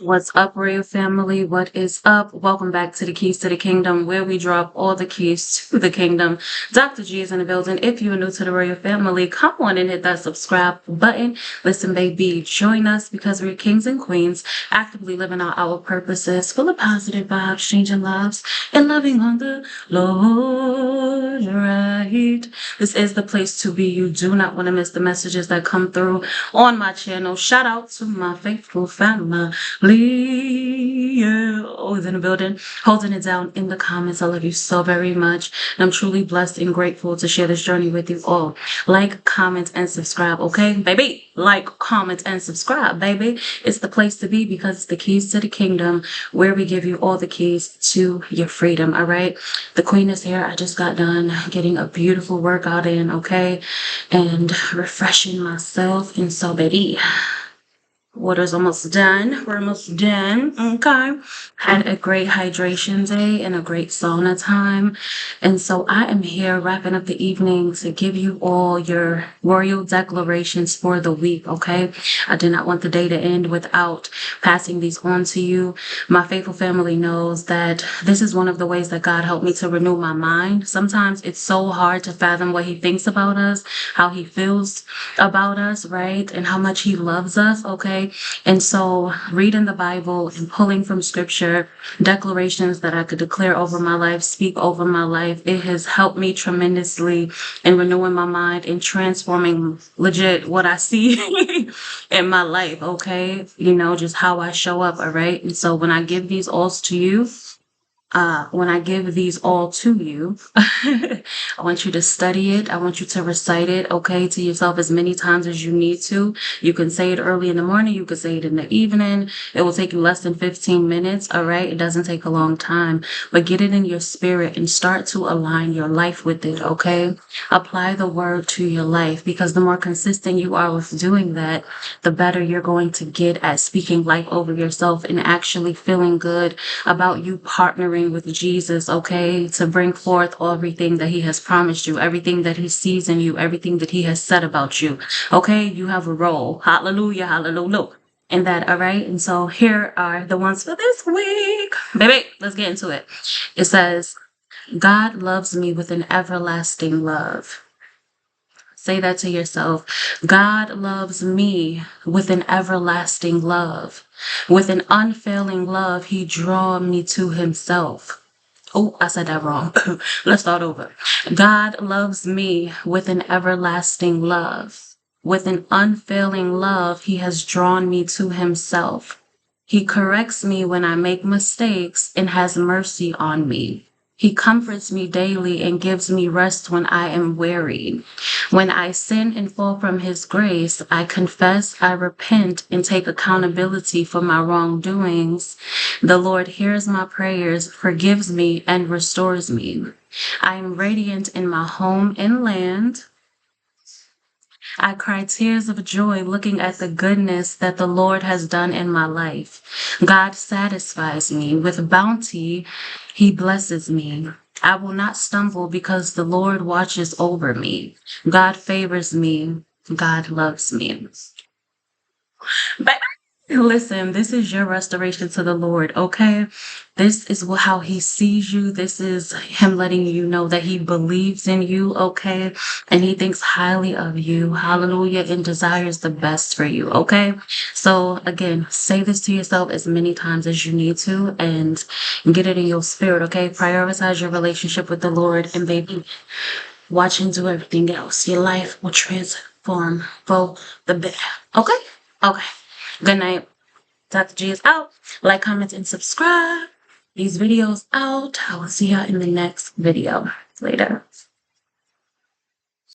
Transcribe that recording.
What's up, Royal family? What is up? Welcome back to the Keys to the Kingdom, where we drop all the keys to the kingdom. Dr. G is in the building. If you're new to the Royal family, come on and hit that subscribe button. Listen, baby, join us because we're kings and queens, actively living out our purposes, full of positive vibes, changing lives, and loving on the Lord, right? This is the place to be. You do not want to miss the messages that come through on my channel. Shout out to my faithful family. Yeah, always in the building, holding it down in the comments. I love you so very much. And I'm truly blessed and grateful to share this journey with you all. Like, comment, and subscribe, okay, baby? Like, comment, and subscribe, baby. It's the place to be because it's the keys to the kingdom, where we give you all the keys to your freedom, all right? The queen is here. I just got done getting a beautiful workout in, okay? And refreshing myself. And so, baby, water's almost done. We're almost done. Okay. Had a great hydration day and a great sauna time. And so I am here wrapping up the evening to give you all your royal declarations for the week. Okay. I did not want the day to end without passing these on to you. My faithful family knows that this is one of the ways that God helped me to renew my mind. Sometimes it's so hard to fathom what he thinks about us, how he feels about us, right? And how much he loves us. Okay. And so reading the Bible and pulling from scripture declarations that I could declare over my life, speak over my life, it has helped me tremendously in renewing my mind and transforming legit what I see in my life. Okay. You know, just how I show up. All right. And so when I give these alls to you, I want you to study it. I want you to recite it, okay, to yourself as many times as you need to. You can say it early in the morning. You can say it in the evening. It will take you less than 15 minutes, all right? It doesn't take a long time, but get it in your spirit and start to align your life with it, okay? Apply the word to your life, because the more consistent you are with doing that, the better you're going to get at speaking life over yourself and actually feeling good about you partnering with Jesus, okay, to bring forth everything that he has promised you, everything that he sees in you, everything that he has said about you, okay? You have a role. Hallelujah, hallelujah. And that, all right? And so here are the ones for this week. Baby, let's get into it. It says, God loves me with an everlasting love. Say that to yourself. God loves me with an everlasting love. With an unfailing love, he draw me to himself. Oh, I said that wrong. Let's start over. God loves me with an everlasting love. With an unfailing love, he has drawn me to himself. He corrects me when I make mistakes and has mercy on me. He comforts me daily and gives me rest when I am weary. When I sin and fall from his grace, I confess, I repent, and take accountability for my wrongdoings. The Lord hears my prayers, forgives me, and restores me. I am radiant in my home and land. I cry tears of joy looking at the goodness that the Lord has done in my life. God satisfies me with bounty. He blesses me. I will not stumble because the Lord watches over me. God favors me. God loves me. But listen, this is your restoration to the Lord, okay? This is how he sees you. This is him letting you know that he believes in you, okay? And he thinks highly of you, hallelujah, and desires the best for you, okay? So again, say this to yourself as many times as you need to and get it in your spirit, okay? Prioritize your relationship with the Lord, and baby, watch him do everything else. Your life will transform for the better, okay? Okay. Good night. Dr. G is out. Like, comment, and subscribe. These videos out. I will see y'all in the next video. Later.